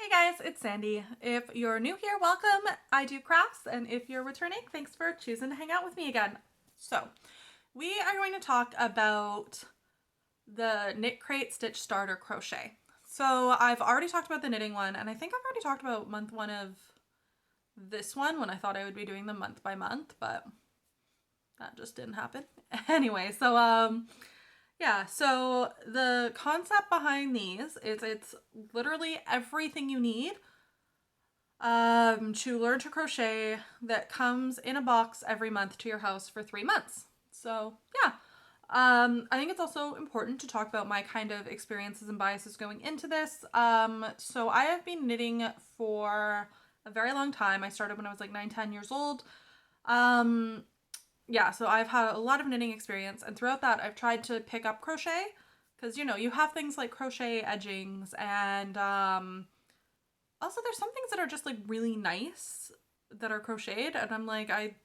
Hey guys, it's Sandy. If you're new here, welcome. I do crafts, and if you're returning, thanks for choosing to hang out with me again. So, we are going to talk about the KnitCrate Stitch Starter Crochet. So, I've already talked about the knitting one, and I think I've already talked about month one of this one when I thought I would be doing them month by month, but that just didn't happen. Anyway, yeah, so the concept behind these is it's literally everything you need to learn to crochet that comes in a box every month to your house for 3 months. So yeah, I think it's also important to talk about my kind of experiences and biases going into this. So I have been knitting for a very long time. I started when I was like 9-10 years old. Yeah, so I've had a lot of knitting experience, and throughout that I've tried to pick up crochet because, you know, you have things like crochet edgings, and also there's some things that are just like really nice that are crocheted, and I'm like, I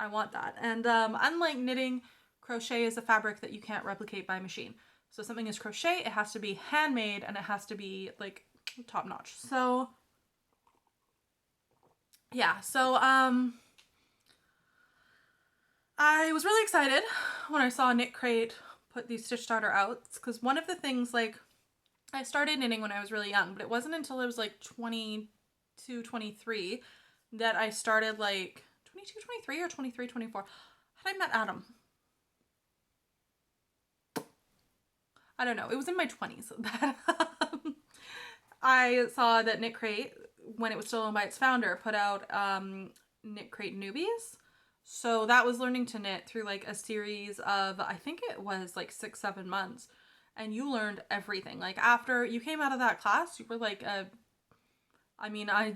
want that. And unlike knitting, crochet is a fabric that you can't replicate by machine. So something is crochet, it has to be handmade, and it has to be like top notch. So yeah, so I was really excited when I saw KnitCrate put these stitch starter out, because one of the things, like, I started knitting when I was really young, but it wasn't until I was like 22, 23 that I started, like 22, 23 or 23, 24. Had I met Adam? I don't know. It was in my 20s that I saw that KnitCrate, when it was still owned by its founder, put out KnitCrate Newbies. So that was learning to knit through like a series of, I think it was like 6-7 months, and you learned everything. Like after you came out of that class, you were like I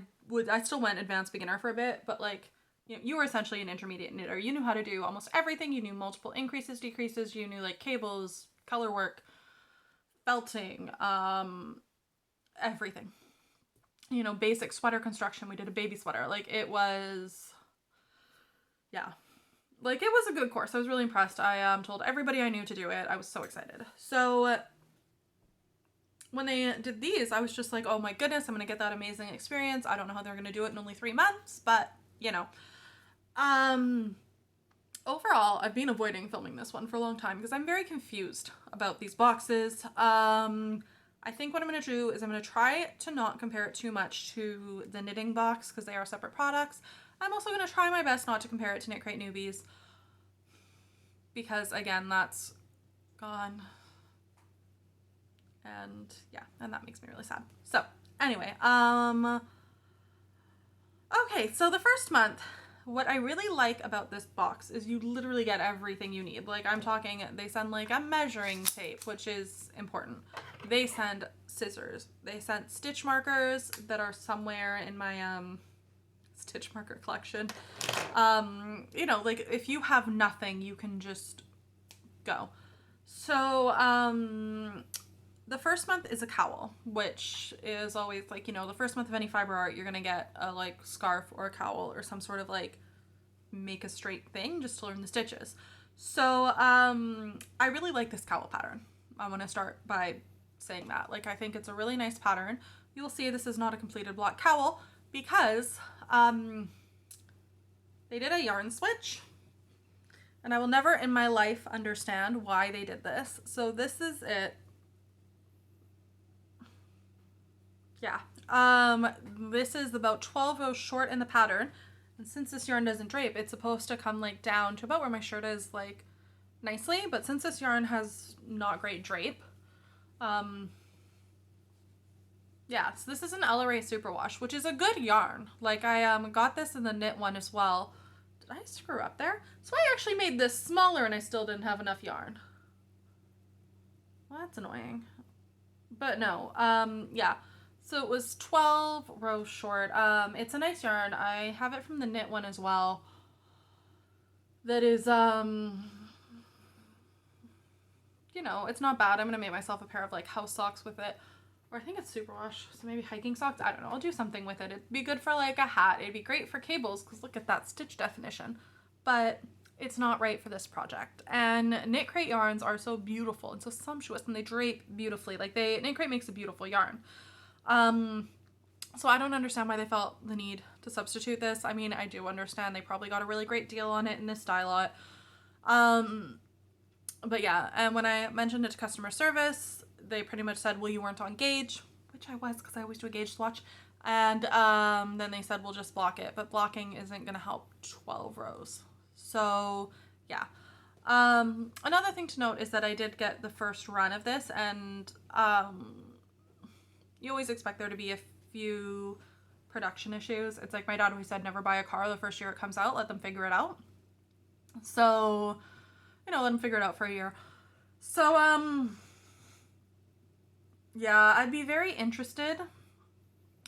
still went advanced beginner for a bit, but like, you were essentially an intermediate knitter. You knew how to do almost everything. You knew multiple increases, decreases, you knew like cables, color work, felting, everything. You know, basic sweater construction. We did a baby sweater. Like it was, yeah, like it was a good course. I was really impressed. I told everybody I knew to do it. I was so excited. So when they did these, I was just like, oh my goodness, I'm gonna get that amazing experience. I don't know how they're gonna do it in only 3 months, but you know. Overall, I've been avoiding filming this one for a long time because I'm very confused about these boxes. I think what I'm going to do is I'm going to try to not compare it too much to the knitting box because they are separate products. I'm also going to try my best not to compare it to KnitCrate Newbies because, again, that's gone. And yeah, and that makes me really sad. So anyway, okay, so the first month, what I really like about this box is you literally get everything you need. Like I'm talking, they send like a measuring tape, which is important. They send scissors. They sent stitch markers that are somewhere in my stitch marker collection. You know, like if you have nothing, you can just go. So the first month is a cowl, which is always like, you know, the first month of any fiber art, you're gonna get a like scarf or a cowl or some sort of like make a straight thing just to learn the stitches. So I really like this cowl pattern. I want to start by saying that. Like I think it's a really nice pattern. You'll see this is not a completed block cowl because they did a yarn switch. And I will never in my life understand why they did this. So this is it. Yeah, this is about 12 rows short in the pattern, and since this yarn doesn't drape, it's supposed to come like down to about where my shirt is, like nicely, but since this yarn has not great drape, yeah, so this is an LRA Superwash, which is a good yarn. Like I got this in the knit one as well. Did I screw up there? So I actually made this smaller and I still didn't have enough yarn. Well, that's annoying. But no, yeah. So it was 12 rows short. It's a nice yarn. I have it from the knit one as well. That is, you know, it's not bad. I'm gonna make myself a pair of like house socks with it. Or I think it's superwash, so maybe hiking socks. I don't know. I'll do something with it. It'd be good for like a hat. It'd be great for cables because look at that stitch definition. But it's not right for this project. And KnitCrate yarns are so beautiful and so sumptuous, and they drape beautifully. Like KnitCrate makes a beautiful yarn. So I don't understand why they felt the need to substitute this. I mean, I do understand they probably got a really great deal on it in this dye lot. But yeah, and when I mentioned it to customer service, they pretty much said, well, you weren't on gauge, which I was because I always do a gauge swatch. And then they said, we'll just block it. But blocking isn't going to help 12 rows. So yeah. Another thing to note is that I did get the first run of this, and you always expect there to be a few production issues. It's like my dad always said, never buy a car the first year it comes out, let them figure it out. So, you know, let them figure it out for a year. So, yeah, I'd be very interested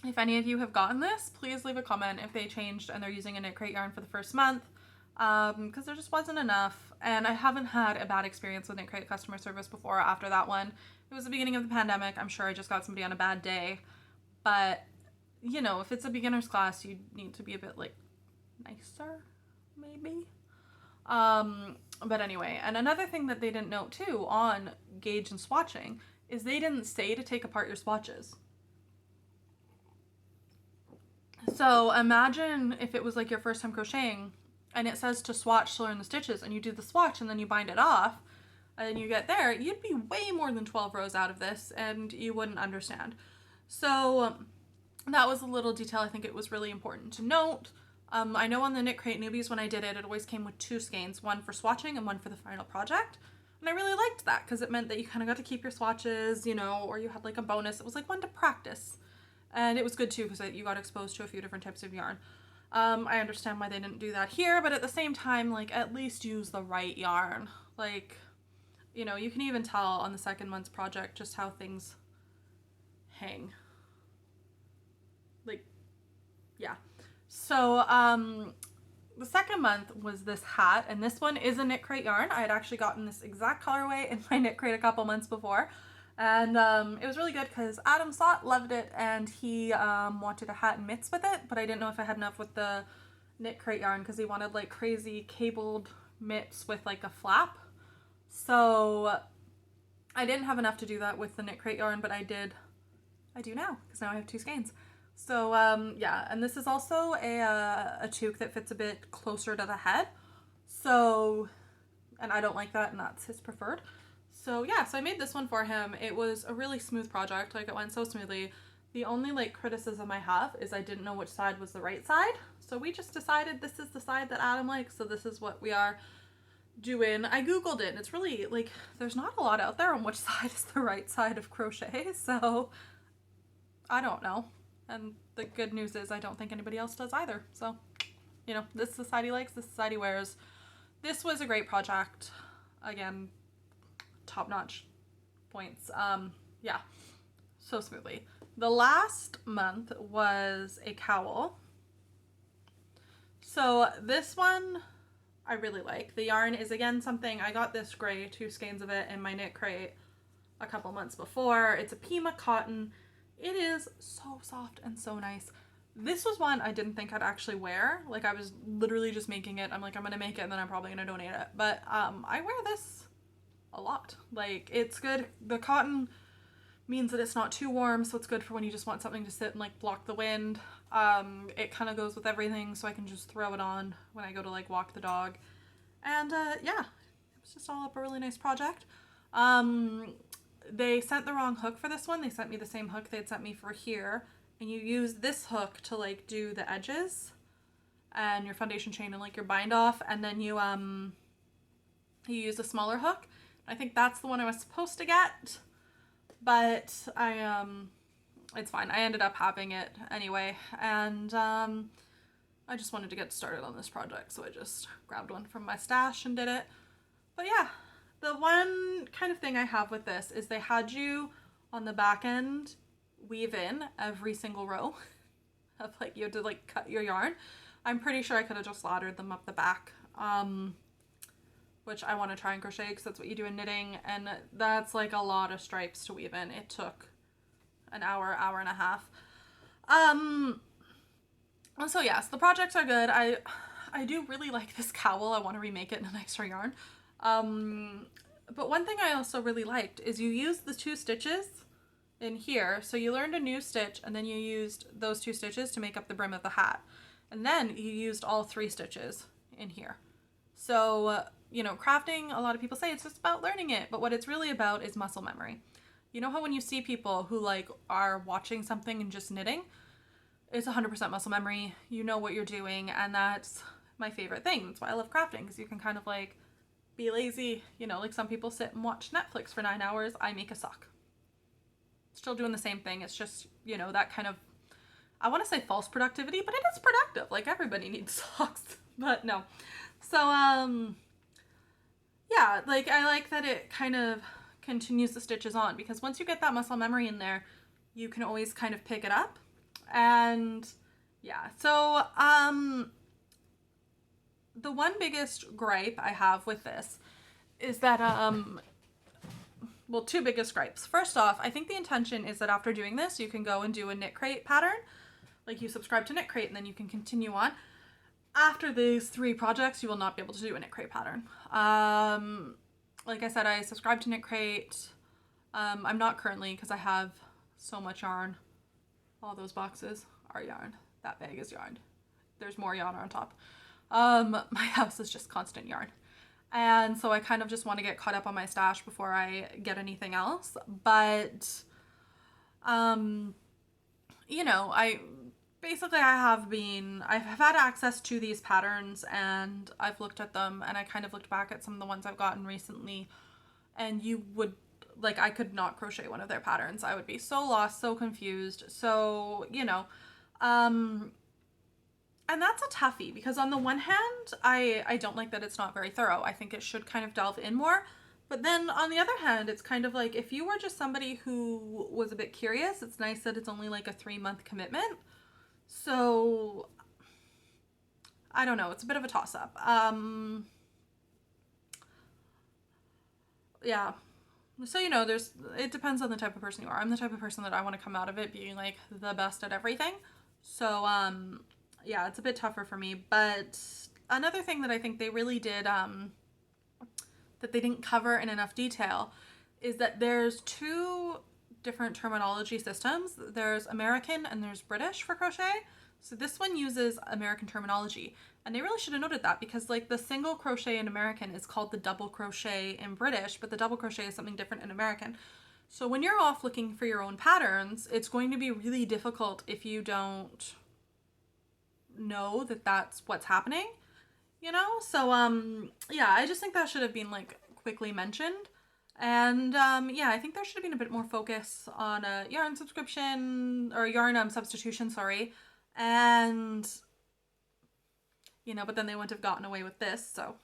if any of you have gotten this. Please leave a comment if they changed and they're using a KnitCrate yarn for the first month, because there just wasn't enough, and I haven't had a bad experience with KnitCrate customer service before after that one. It was the beginning of the pandemic. I'm sure I just got somebody on a bad day, but you know, if it's a beginner's class, you need to be a bit like nicer, maybe. But anyway, and another thing that they didn't note too on gauge and swatching is they didn't say to take apart your swatches. So imagine if it was like your first time crocheting and it says to swatch to learn the stitches, and you do the swatch and then you bind it off and you get there, you'd be way more than 12 rows out of this and you wouldn't understand. So that was a little detail I think it was really important to note. I know on the KnitCrate Newbies when I did it, it always came with 2 skeins, one for swatching and one for the final project. And I really liked that because it meant that you kind of got to keep your swatches, you know, or you had like a bonus. It was like one to practice. And it was good too because you got exposed to a few different types of yarn. I understand why they didn't do that here, but at the same time, like, at least use the right yarn. Like, you know, you can even tell on the second month's project just how things hang. Like, yeah. So, the second month was this hat, and this one is a KnitCrate yarn. I had actually gotten this exact colorway in my KnitCrate a couple months before. And it was really good because Adam saw it, loved it, and he wanted a hat and mitts with it, but I didn't know if I had enough with the KnitCrate yarn because he wanted like crazy cabled mitts with like a flap. So I didn't have enough to do that with the KnitCrate yarn, but I do now because now I have 2 skeins. So yeah, and this is also a toque that fits a bit closer to the head. So, and I don't like that, and that's his preferred. So yeah, so I made this one for him. It was a really smooth project. Like, it went so smoothly. The only like criticism I have is I didn't know which side was the right side. So we just decided this is the side that Adam likes. So this is what we are doing. I Googled it and it's really like, there's not a lot out there on which side is the right side of crochet. So I don't know. And the good news is I don't think anybody else does either. So, you know, this is the side he likes, this is the side he wears. This was a great project. Again, top-notch points. Yeah, so smoothly. The last month was a cowl. So this one I really like. The yarn is again something, I got this gray 2 skeins of it in my KnitCrate a couple months before. It's a Pima cotton. It is so soft and so nice. This was one I didn't think I'd actually wear. Like, I was literally just making it. I'm like, I'm gonna make it and then I'm probably gonna donate it. But I wear this a lot. Like, it's good. The cotton means that it's not too warm, so it's good for when you just want something to sit and like block the wind. It kind of goes with everything, so I can just throw it on when I go to like walk the dog. And yeah, it was just all up a really nice project. They sent the wrong hook for this one. They sent me the same hook they had sent me for here, and you use this hook to like do the edges and your foundation chain and like your bind off, and then you use a smaller hook. I think that's the one I was supposed to get, but it's fine. I ended up having it anyway, and I just wanted to get started on this project, so I just grabbed one from my stash and did it. But yeah, the one kind of thing I have with this is they had you on the back end weave in every single row of like, you had to like cut your yarn. I'm pretty sure I could have just laddered them up the back, which I want to try and crochet because that's what you do in knitting, and that's like a lot of stripes to weave in. It took an hour, hour and a half. So yes, the projects are good. I do really like this cowl. I want to remake it in a nicer yarn. But one thing I also really liked is you use the 2 stitches in here. So you learned a new stitch and then you used those 2 stitches to make up the brim of the hat. And then you used all 3 stitches in here. So, you know, crafting, a lot of people say it's just about learning it, but what it's really about is muscle memory. You know how when you see people who like are watching something and just knitting, it's 100% muscle memory. You know what you're doing, and that's my favorite thing. That's why I love crafting, because you can kind of like be lazy. You know, like some people sit and watch Netflix for 9 hours. I make a sock. Still doing the same thing. It's just, you know, that kind of, I want to say false productivity, but it is productive. Like everybody needs socks, but no. So, yeah, like I like that it kind of continues the stitches on, because once you get that muscle memory in there, you can always kind of pick it up. And yeah, so, the one biggest gripe I have with this is that, well, 2 biggest gripes. First off, I think the intention is that after doing this, you can go and do a KnitCrate pattern. Like you subscribe to KnitCrate and then you can continue on. After these 3 projects, you will not be able to do a KnitCrate pattern. Like I said, I subscribe to KnitCrate. I'm not currently, because I have so much yarn. All those boxes are yarn. That bag is yarn. There's more yarn on top. My house is just constant yarn. And so I kind of just want to get caught up on my stash before I get anything else. But, you know, I've had access to these patterns and I've looked at them, and I kind of looked back at some of the ones I've gotten recently, and you would, like, I could not crochet one of their patterns. I would be so lost, so confused. So, you know, and that's a toughie, because on the one hand, I don't like that it's not very thorough. I think it should kind of delve in more. But then on the other hand, it's kind of like, if you were just somebody who was a bit curious, it's nice that it's only like a 3-month commitment. So I don't know. It's a bit of a toss-up. Yeah. So, you know, it depends on the type of person you are. I'm the type of person that I want to come out of it being like the best at everything. So, yeah, it's a bit tougher for me. But another thing that I think they really did, that they didn't cover in enough detail, is that there's 2 different terminology systems. There's American and there's British for crochet. So this one uses American terminology, and they really should have noted that, because like the single crochet in American is called the double crochet in British, but the double crochet is something different in American. So when you're off looking for your own patterns, it's going to be really difficult if you don't know that that's what's happening, you know? So yeah, I just think that should have been like quickly mentioned. And yeah, I think there should have been a bit more focus on a yarn subscription, or yarn substitution, sorry. And you know, but then they wouldn't have gotten away with this. So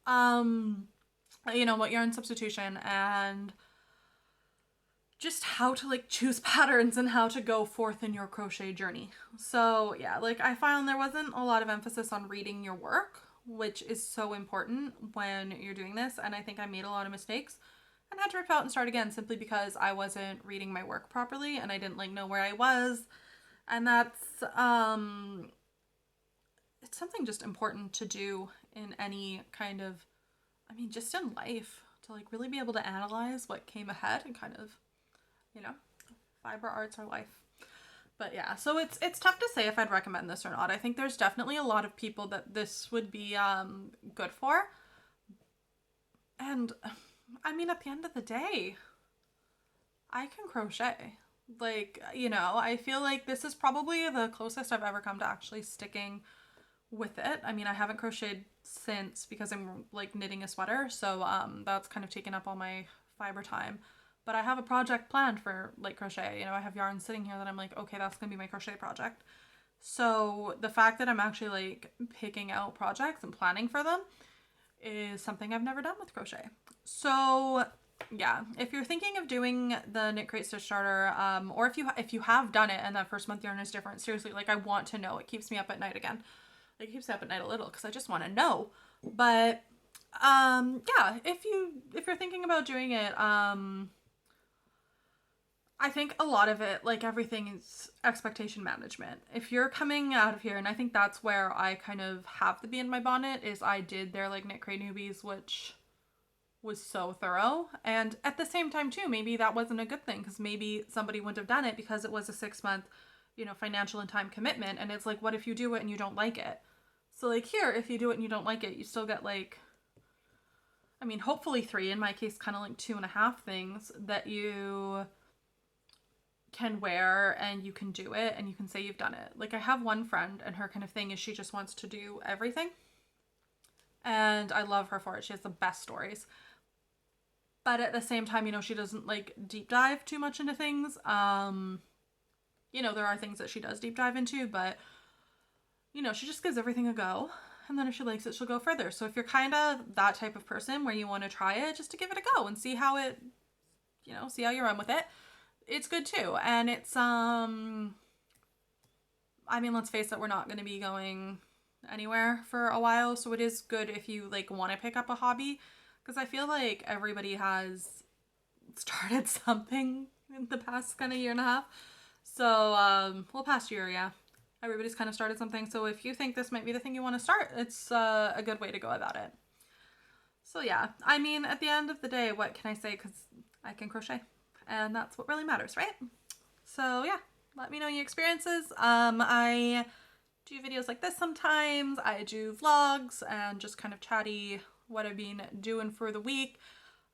you know what, yarn substitution, and just how to like choose patterns and how to go forth in your crochet journey. So yeah, like I found there wasn't a lot of emphasis on reading your work, which is so important when you're doing this. And I think I made a lot of mistakes and had to rip out and start again, simply because I wasn't reading my work properly and I didn't like know where I was. And that's it's something just important to do in any kind of, I mean, just in life, to like really be able to analyze what came ahead and kind of, you know, fiber arts are life. But yeah, so it's tough to say if I'd recommend this or not. I think there's definitely a lot of people that this would be good for. And I mean, at the end of the day, I can crochet. Like, you know, I feel like this is probably the closest I've ever come to actually sticking with it. I mean, I haven't crocheted since, because I'm like knitting a sweater, so that's kind of taken up all my fiber time. But I have a project planned for like crochet. You know, I have yarn sitting here that I'm like, okay, that's gonna be my crochet project. So the fact that I'm actually like picking out projects and planning for them is something I've never done with crochet. So yeah, if you're thinking of doing the KnitCrate Stitch Starter, or if you have done it and that first month yarn is different, seriously, like I want to know. It keeps me up at night again. It keeps me up at night a little, because I just want to know. But yeah, if you're thinking about doing it, I think a lot of it, like everything, is expectation management. If you're coming out of here, and I think that's where I kind of have the bee in my bonnet, is I did their like KnitCrate newbies, which was so thorough. And at the same time too, maybe that wasn't a good thing, because maybe somebody wouldn't have done it because it was a 6-month, you know, financial and time commitment. And it's like, what if you do it and you don't like it? So like here, if you do it and you don't like it, you still get like, I mean, hopefully 3, in my case, kind of like 2.5 things that you can wear, and you can do it and you can say you've done it. Like I have one friend, and her kind of thing is she just wants to do everything. And I love her for it. She has the best stories. But at the same time, you know, she doesn't like deep dive too much into things. You know, there are things that she does deep dive into, but you know, she just gives everything a go. And then if she likes it, she'll go further. So if you're kind of that type of person where you want to try it, just to give it a go and see how it, you know, see how you run with it, it's good too. And it's, I mean, let's face it, we're not going to be going anywhere for a while. So it is good if you like want to pick up a hobby, because I feel like everybody has started something in the past kind of year and a half. So, well, past year, yeah. Everybody's kind of started something. So if you think this might be the thing you want to start, it's a good way to go about it. So yeah, I mean, at the end of the day, what can I say? Because I can crochet, and that's what really matters, right? So yeah, let me know your experiences. I do videos like this sometimes. I do vlogs and just kind of chatty what I've been doing for the week.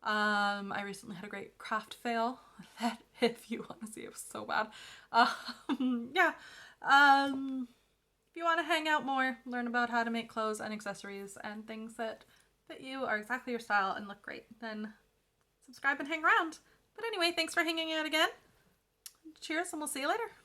I recently had a great craft fail that, if you want to see, it was so bad. Yeah. If you want to hang out more, learn about how to make clothes and accessories and things that fit you, are exactly your style and look great, then subscribe and hang around. But anyway, thanks for hanging out again. Cheers, and we'll see you later.